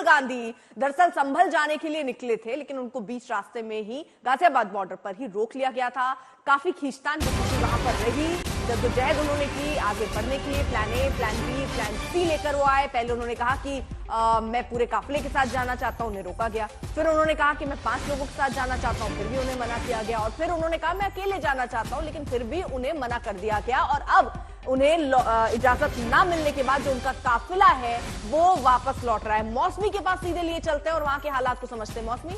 गांधी दरअसल संभल जाने के लिए निकले थे, लेकिन उनको बीच रास्ते में ही गाजियाबाद बॉर्डर पर ही रोक लिया गया था। काफी खींचतान वहां पर रही, जद्दोजहद उन्होंने की आगे बढ़ने के लिए। Plan A, plan B, plan C लेकर वो आए। पहले उन्होंने कहा कि मैं पूरे काफिले के साथ जाना चाहता हूं, उन्हें रोका गया। फिर उन्होंने कहा कि मैं 5 लोगों के साथ जाना चाहता हूं, फिर भी उन्हें मना किया गया। और फिर उन्होंने कहा मैं अकेले जाना चाहता हूं, लेकिन फिर भी उन्हें मना कर दिया गया। और अब उन्हें इजाजत ना मिलने के बाद जो उनका काफिला है वो वापस लौट रहा है। मौसमी के पास सीधे लिए चलते हैं और वहां के हालात को समझते हैं। मौसमी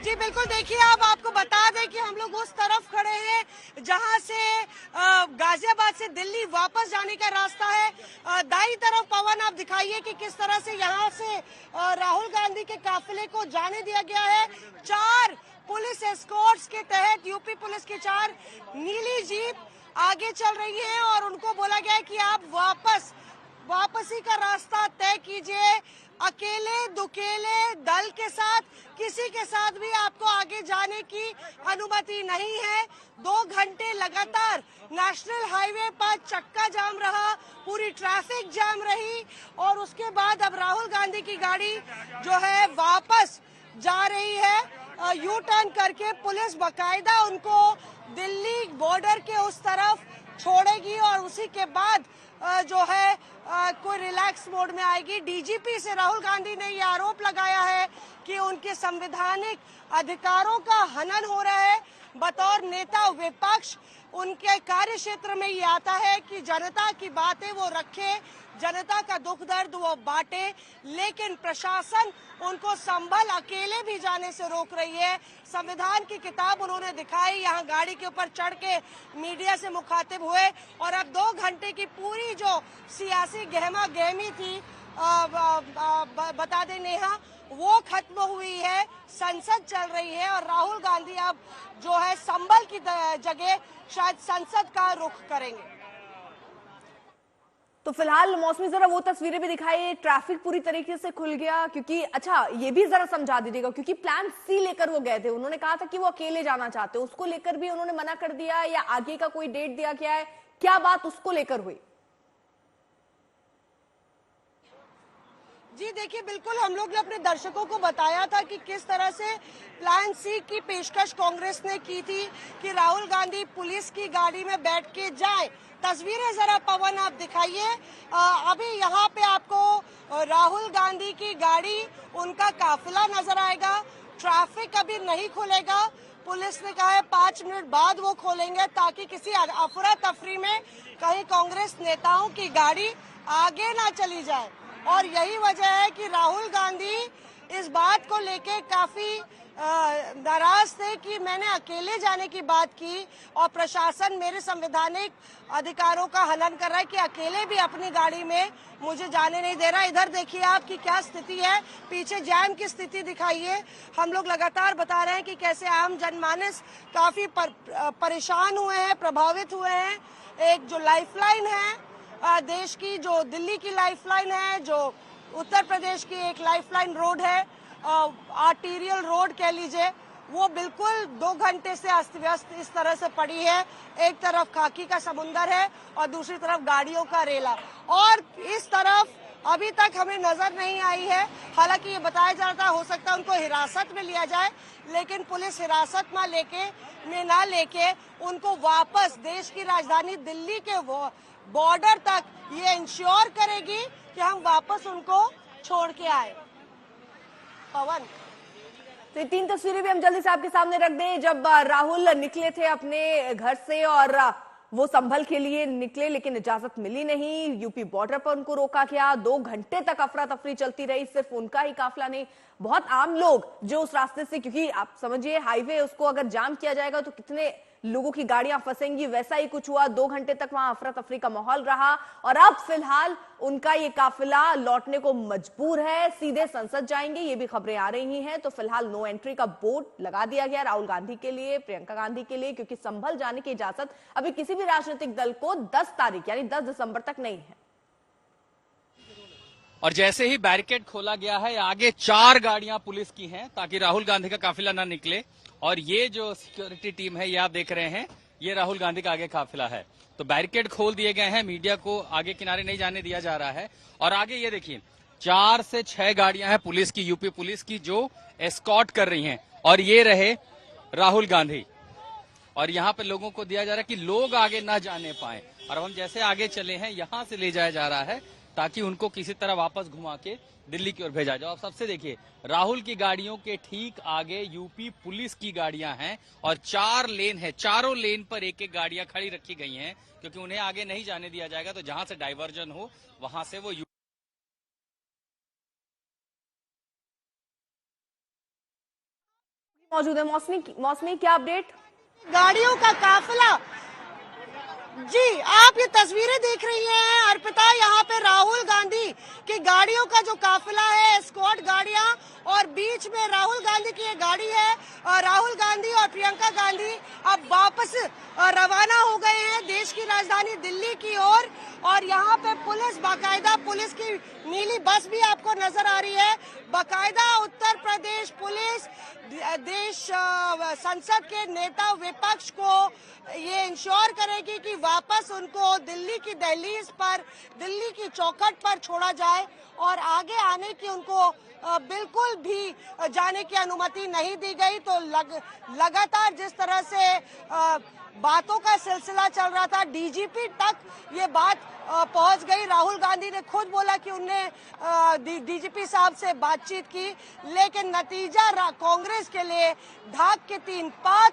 जी बिल्कुल, देखिए अब आपको बता दें कि हम लोग उस तरफ खड़े हैं जहां से गाजियाबाद से दिल्ली वापस जाने का रास्ता है। दाईं तरफ पवन आप दिखाइए कि किस तरह से यहां से राहुल गांधी के काफिले को जाने दिया गया है। 4 पुलिस एस्कॉर्ट्स के तहत यूपी पुलिस की 4 नीली जीप आगे चल रही है और उनको बोला गया है कि आप वापसी का रास्ता तय कीजिए। अकेले दुकेले दल के साथ किसी के साथ भी आपको आगे जाने की अनुमति नहीं है। 2 घंटे लगातार नेशनल हाईवे पर चक्का जाम रहा, पूरी ट्रैफिक जाम रही और उसके बाद अब राहुल गांधी की गाड़ी जो है वापस जा रही है। यू टर्न करके पुलिस बाकायदा उनको दिल्ली बॉर्डर के उस तरफ छोड़ेगी और उसी के बाद जो है कोई रिलैक्स मोड में आएगी। डीजीपी से राहुल गांधी ने ये आरोप लगाया है कि उनके संवैधानिक अधिकारों का हनन हो रहा है। बतौर नेता विपक्ष उनके कार्य क्षेत्र में ये आता है कि जनता की बातें वो रखे, जनता का दुख दर्द वो बांटे, लेकिन प्रशासन उनको संभल अकेले भी जाने से रोक रही है। संविधान की किताब उन्होंने दिखाई, यहाँ गाड़ी के ऊपर चढ़ के मीडिया से मुखातिब हुए और अब 2 घंटे की पूरी जो सियासी गहमा गहमी थी बता दें नेहा, वो खत्म हुई है। संसद चल रही है और राहुल गांधी अब जो है संभल की जगह शायद संसद का रुख करेंगे। तो फिलहाल मौसमी जरा वो तस्वीरें भी दिखाई, ट्रैफिक पूरी तरीके से खुल गया। क्योंकि अच्छा ये भी जरा समझा दीजिएगा, क्योंकि प्लान सी लेकर वो गए थे, उन्होंने कहा था कि वो अकेले जाना चाहते, उसको लेकर भी उन्होंने मना कर दिया या आगे का कोई डेट दिया गया है? क्या बात उसको लेकर हुई? जी देखिए, बिल्कुल हम लोग ने अपने दर्शकों को बताया था कि किस तरह से प्लान सी की पेशकश कांग्रेस ने की थी कि राहुल गांधी पुलिस की गाड़ी में बैठ के जाए। तस्वीरें जरा पवन आप दिखाइए। अभी यहाँ पे आपको राहुल गांधी की गाड़ी, उनका काफिला नजर आएगा। ट्रैफिक अभी नहीं खुलेगा, पुलिस ने कहा है 5 मिनट बाद वो खोलेंगे ताकि किसी अफरा तफरी में कहीं कांग्रेस नेताओं की गाड़ी आगे ना चली जाए। और यही वजह है कि राहुल गांधी इस बात को लेके काफी नाराज थे कि मैंने अकेले जाने की बात की और प्रशासन मेरे संवैधानिक अधिकारों का हनन कर रहा है कि अकेले भी अपनी गाड़ी में मुझे जाने नहीं दे रहा। इधर देखिए आपकी क्या स्थिति है, पीछे जैम की स्थिति दिखाइए। हम लोग लगातार बता रहे हैं कि कैसे आम जनमानस काफी परेशान हुए हैं, प्रभावित हुए हैं। एक जो लाइफलाइन है देश की, जो दिल्ली की लाइफलाइन है, जो उत्तर प्रदेश की एक लाइफलाइन रोड है, आर्टीरियल रोड कह लीजिए, वो बिल्कुल 2 घंटे से अस्त व्यस्त इस तरह से पड़ी है। एक तरफ खाकी का समुंदर है और दूसरी तरफ गाड़ियों का रेला, और इस तरफ अभी तक हमें नजर नहीं आई है। हालांकि ये बताया जा रहा था हो सकता है उनको हिरासत में लिया जाए, लेकिन पुलिस हिरासत में ना लेके उनको वापस देश की राजधानी दिल्ली के बॉर्डर तक ये इंश्योर करेगी कि हम वापस उनको छोड़ के आए। पवन, तो 3 तस्वीरें भी हम जल्दी से आपके सामने रख दें। जब राहुल निकले थे अपने घर से और वो संभल के लिए निकले, लेकिन इजाजत मिली नहीं, यूपी बॉर्डर पर उनको रोका गया। 2 घंटे तक अफरा तफरी चलती रही। सिर्फ उनका ही काफिला नहीं, बहुत आम लोग जो उस रास्ते से, क्योंकि आप समझिए हाईवे उसको अगर जाम किया जाएगा तो कितने लोगों की गाड़ियां फंसेंगी, वैसा ही कुछ हुआ। 2 घंटे तक वहां अफरा तफरी का माहौल रहा और अब फिलहाल उनका ये काफिला लौटने को मजबूर है, सीधे संसद जाएंगे, ये भी खबरें आ रही हैं। तो फिलहाल नो एंट्री का बोर्ड लगा दिया गया राहुल गांधी के लिए, प्रियंका गांधी के लिए, क्योंकि संभल जाने की इजाजत अभी किसी भी राजनीतिक दल को 10 तारीख यानी 10 दिसंबर तक नहीं है। और जैसे ही बैरिकेड खोला गया है, आगे 4 गाड़ियां पुलिस की हैं ताकि राहुल गांधी का काफिला ना निकले। और ये जो सिक्योरिटी टीम है, ये आप देख रहे हैं ये राहुल गांधी का आगे काफिला है। तो बैरिकेड खोल दिए गए हैं, मीडिया को आगे किनारे नहीं जाने दिया जा रहा है। और आगे ये देखिए 4 से 6 गाड़ियां हैं पुलिस की, यूपी पुलिस की, जो एस्कॉर्ट कर रही हैं। और ये रहे राहुल गांधी। और यहाँ पे लोगों को दिया जा रहा है कि लोग आगे ना जाने पाए। और हम जैसे आगे चले हैं, यहां से ले जाया जा रहा है ताकि उनको किसी तरह वापस घुमा के दिल्ली की ओर भेजा जाए। आप सबसे देखिए, राहुल की गाड़ियों के ठीक आगे यूपी पुलिस की गाड़ियां हैं और 4 लेन है, चारों लेन पर एक एक गाड़ियां खड़ी रखी गई हैं, क्योंकि उन्हें आगे नहीं जाने दिया जाएगा। तो जहां से डाइवर्जन हो वहां से वो मौजूद है। मौसमी क्या अपडेट? गाड़ियों का काफिला। जी, आप ये तस्वीरें देख रही हैं अर्पिता, यहाँ पे राहुल गांधी की गाड़ियों का जो काफिला है, एस्कॉर्ट गाड़ियां, और बीच में राहुल गांधी की ये गाड़ी है। राहुल गांधी और प्रियंका गांधी अब वापस रवाना हो गए हैं देश की राजधानी दिल्ली की ओर। और यहाँ पे पुलिस, बाकायदा पुलिस की नीली बस भी आपको नजर आ रही है। बाकायदा उत्तर प्रदेश पुलिस देश संसद के नेता विपक्ष को ये इंश्योर करेगी कि वापस उनको दिल्ली की दहलीज पर, दिल्ली की चौखट पर छोड़ा जाए और आगे आने की उनको बिल्कुल भी जाने की अनुमति नहीं दी गई। तो लगातार जिस तरह से बातों का सिलसिला चल रहा था, डीजीपी तक ये बात पहुंच गई। राहुल गांधी ने खुद बोला कि उनने डीजीपी साहब से बातचीत की, लेकिन नतीजा कांग्रेस के लिए धाक के 3 पात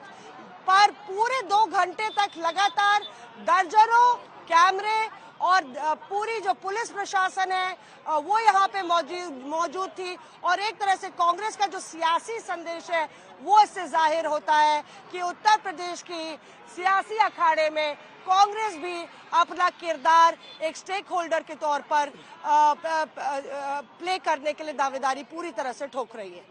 पर पूरे 2 घंटे तक लगातार दर्जनों कैमरे और पूरी जो पुलिस प्रशासन है वो यहाँ पे मौजूद थी। और एक तरह से कांग्रेस का जो सियासी संदेश है वो इससे जाहिर होता है कि उत्तर प्रदेश की सियासी अखाड़े में कांग्रेस भी अपना किरदार एक स्टेक होल्डर के तौर पर प्ले करने के लिए दावेदारी पूरी तरह से ठोक रही है।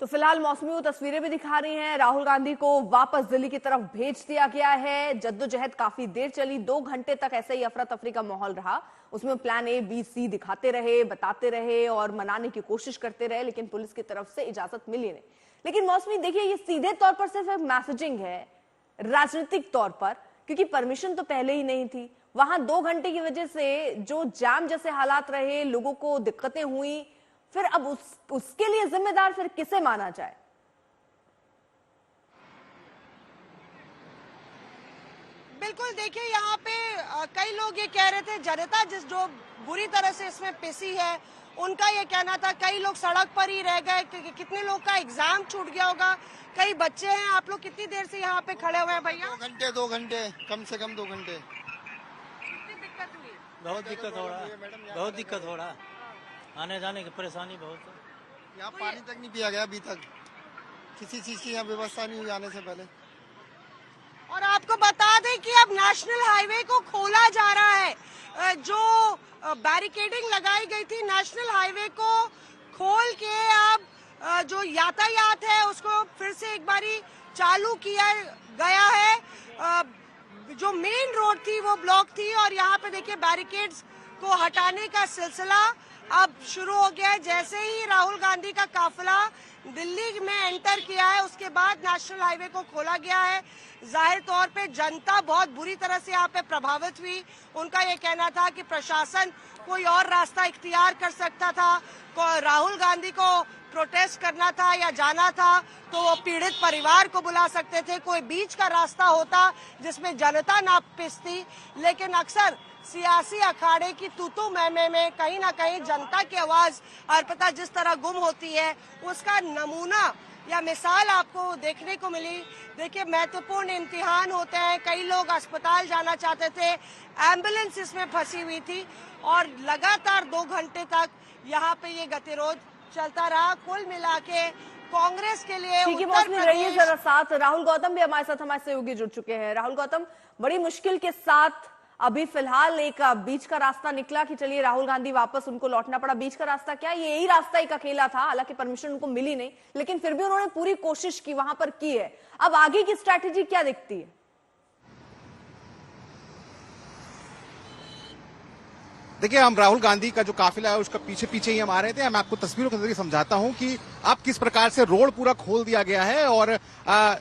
तो फिलहाल मौसमी वो तस्वीरें भी दिखा रही हैं, राहुल गांधी को वापस दिल्ली की तरफ भेज दिया गया है। जद्दोजहद काफी देर चली, 2 घंटे तक ऐसे ही अफरा तफरी का माहौल रहा। उसमें प्लान A, B, C दिखाते रहे, बताते रहे और मनाने की कोशिश करते रहे, लेकिन पुलिस की तरफ से इजाजत मिली नहीं। लेकिन मौसमी देखिए, ये सीधे तौर पर सिर्फ एक मैसेजिंग है, राजनीतिक तौर पर, क्योंकि परमिशन तो पहले ही नहीं थी। वहां 2 घंटे की वजह से जो जाम जैसे हालात रहे, लोगों को दिक्कतें हुई, फिर अब उसके लिए जिम्मेदार फिर किसे माना जाए? बिल्कुल, देखिए यहाँ पे कई लोग ये कह रहे थे, जनता जो बुरी तरह से इसमें पिसी है, उनका ये कहना था। कई लोग सड़क पर ही रह गए, कितने लोग का एग्जाम छूट गया होगा, कई बच्चे हैं। आप लोग कितनी देर से यहाँ पे खड़े हुए हैं भैया? 2 घंटे, कम से कम 2 घंटे। कितनी दिक्कत हुई? बहुत दिक्कत हो रहा है, बहुत दिक्कत हो रहा है, आने जाने की परेशानी बहुत है। यहाँ पानी तक नहीं पिया गया अभी तक, किसी चीज की यहाँ व्यवस्था नहीं हुई आने से पहले। और आपको बता दें कि अब नेशनल हाईवे को खोला जा रहा है। जो बैरिकेडिंग लगाई गई थी नेशनल हाईवे को खोल के अब जो यातायात है उसको फिर से एक बारी चालू किया गया है। जो मेन रोड थी वो ब्लॉक थी और यहाँ पे देखिए बैरिकेड्स को हटाने का सिलसिला अब शुरू हो गया है। जैसे ही राहुल गांधी का काफिला दिल्ली में एंटर किया है, उसके बाद नेशनल हाईवे को खोला गया है। जाहिर तौर पे जनता बहुत बुरी तरह से यहाँ पे प्रभावित हुई। उनका ये कहना था कि प्रशासन कोई और रास्ता इख्तियार कर सकता था, राहुल गांधी को प्रोटेस्ट करना था या जाना था तो वो पीड़ित परिवार को बुला सकते थे, कोई बीच का रास्ता होता जिसमें जनता ना पिसती। लेकिन अक्सर सियासी अखाड़े की तूतू मैमे में कहीं ना कहीं जनता की आवाज अर्पिता जिस तरह गुम होती है, उसका नमूना या मिसाल आपको देखने को मिली। देखिए, महत्वपूर्ण इम्तिहान होते हैं, कई लोग अस्पताल जाना चाहते थे, एम्बुलेंस इसमें फंसी हुई थी और लगातार 2 घंटे तक यहाँ पे ये गतिरोध चलता रहा। कुल मिला के कांग्रेस के लिए रहिए जरा साथ। राहुल गौतम भी हमारे साथ, हमारे सहयोगी जुड़ चुके हैं। राहुल गौतम, बड़ी मुश्किल के साथ अभी फिलहाल एक बीच का रास्ता निकला कि चलिए राहुल गांधी वापस, उनको लौटना पड़ा। बीच का रास्ता क्या, ये यही रास्ता एक अकेला था, हालांकि परमिशन उनको मिली नहीं, लेकिन फिर भी उन्होंने पूरी कोशिश की, वहां पर की है। अब आगे की स्ट्रैटेजी क्या दिखती है? देखिए, हम राहुल गांधी का जो काफिला है उसका पीछे पीछे ही हम आ रहे थे। मैं आपको तस्वीरों के जरिए समझाता हूं कि अब किस प्रकार से रोड पूरा खोल दिया गया है और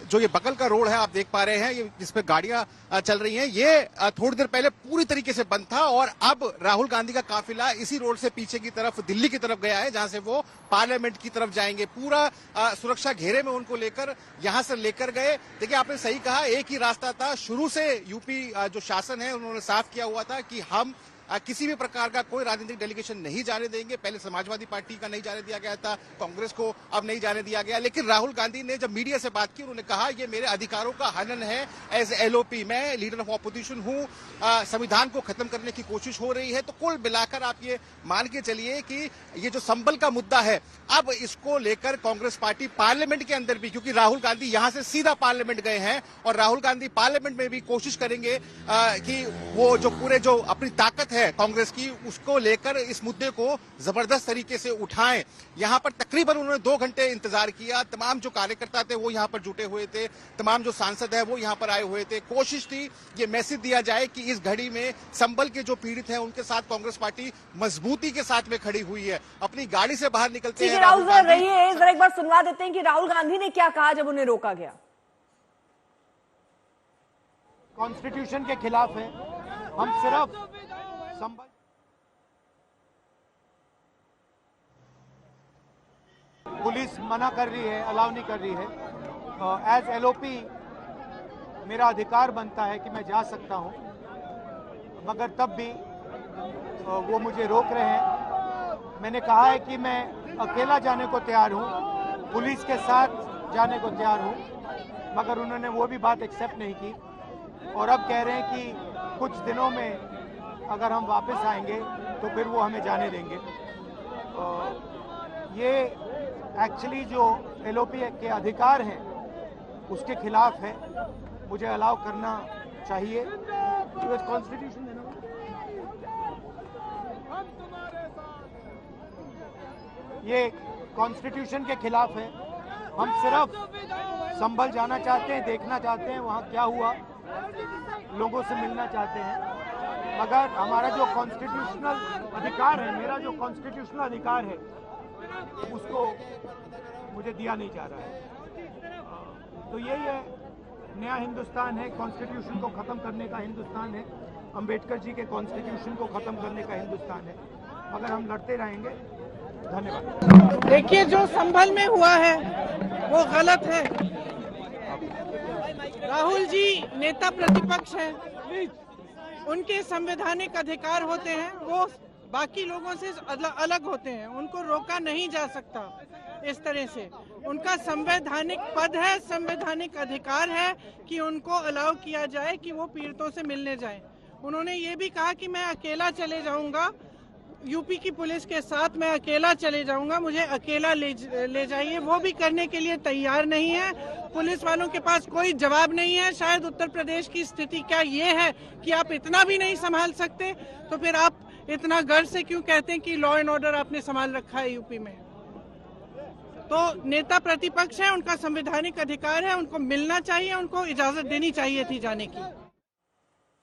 जो ये बगल का रोड है आप देख पा रहे हैं, ये जिसपे गाड़ियां चल रही हैं, ये थोड़ी देर पहले पूरी तरीके से बंद था और अब राहुल गांधी का काफिला इसी रोड से पीछे की तरफ दिल्ली की तरफ गया है, जहां से वो पार्लियामेंट की तरफ जाएंगे। पूरा सुरक्षा घेरे में उनको लेकर यहां से लेकर गए। देखिए, आपने सही कहा, एक ही रास्ता था। शुरू से यूपी जो शासन है उन्होंने साफ किया हुआ था कि हम किसी भी प्रकार का कोई राजनीतिक डेलीगेशन नहीं जाने देंगे। पहले समाजवादी पार्टी का नहीं जाने दिया गया था, कांग्रेस को अब नहीं जाने दिया गया। लेकिन राहुल गांधी ने जब मीडिया से बात की, उन्होंने कहा ये मेरे अधिकारों का हनन है। एज एलओपी मैं लीडर ऑफ ऑपोजिशन हूं, संविधान को खत्म करने की कोशिश हो रही है। तो कुल मिलाकर आप ये मान के चलिए कि ये जो संबल का मुद्दा है, अब इसको लेकर कांग्रेस पार्टी पार्लियामेंट के अंदर भी, क्योंकि राहुल गांधी यहां से सीधा पार्लियामेंट गए हैं और राहुल गांधी पार्लियामेंट में भी कोशिश करेंगे कि वो जो पूरे जो अपनी ताकत है कांग्रेस की, उसको लेकर इस मुद्दे को जबरदस्त तरीके से उठाएं। यहां पर तकरीबन उन्होंने 2 घंटे इंतजार किया। तमाम जो कार्यकर्ता थे वो यहां पर जुटे हुए थे, तमाम जो सांसद है वो यहां पर आए हुए थे। कोशिश थी ये मैसेज दिया जाए कि इस घड़ी में संबल के जो पीड़ित हैं उनके साथ कांग्रेस पार्टी मजबूती के साथ में खड़ी हुई है। अपनी गाड़ी से बाहर निकलते हैं राहुल गांधी। रहिए, जरा एक बार सुनवा देते हैं कि राहुल गांधी ने क्या कहा जब उन्हें रोका गया। कॉन्स्टिट्यूशन के खिलाफ है, हम सिर्फ संबल पुलिस मना कर रही है, अलाउ नहीं कर रही है। एज एलओपी मेरा अधिकार बनता है कि मैं जा सकता हूं, मगर तब भी वो मुझे रोक रहे हैं। मैंने कहा है कि मैं अकेला जाने को तैयार हूं, पुलिस के साथ जाने को तैयार हूं, मगर उन्होंने वो भी बात एक्सेप्ट नहीं की और अब कह रहे हैं कि कुछ दिनों में अगर हम वापस आएंगे तो फिर वो हमें जाने देंगे। ये एक्चुअली जो एलओपी के अधिकार हैं उसके खिलाफ है, मुझे अलाउ करना चाहिए। कॉन्स्टिट्यूशन है ना, ये कॉन्स्टिट्यूशन के खिलाफ है। हम सिर्फ संभल जाना चाहते हैं, देखना चाहते हैं वहाँ क्या हुआ, लोगों से मिलना चाहते हैं, मगर हमारा जो कॉन्स्टिट्यूशनल अधिकार है, मेरा जो कॉन्स्टिट्यूशनल अधिकार है उसको मुझे दिया नहीं जा रहा है। तो यही है, नया हिंदुस्तान है, कॉन्स्टिट्यूशन को खत्म करने का हिंदुस्तान है, अंबेडकर जी के कॉन्स्टिट्यूशन को खत्म करने का हिंदुस्तान है, मगर हम लड़ते रहेंगे। धन्यवाद। देखिए, जो संभल में हुआ है वो गलत है। राहुल जी नेता प्रतिपक्ष हैं, उनके संवैधानिक अधिकार होते हैं, वो बाकी लोगों से अलग होते हैं, उनको रोका नहीं जा सकता इस तरह से। उनका संवैधानिक पद है, संवैधानिक अधिकार है कि उनको अलाउ किया जाए कि वो पीड़ितों से मिलने जाएं। उन्होंने ये भी कहा कि मैं अकेला चले जाऊंगा, यूपी की पुलिस के साथ मैं अकेला चले जाऊंगा, मुझे अकेला ले जाइए। वो भी करने के लिए तैयार नहीं है। पुलिस वालों के पास कोई जवाब नहीं है। शायद उत्तर प्रदेश की स्थिति क्या ये है कि आप इतना भी नहीं संभाल सकते, तो फिर आप इतना गर्व से क्यों कहते हैं कि लॉ एंड ऑर्डर आपने संभाल रखा है यूपी में? तो नेता प्रतिपक्ष है, उनका संवैधानिक अधिकार है, उनको मिलना चाहिए, उनको इजाजत देनी चाहिए थी जाने की।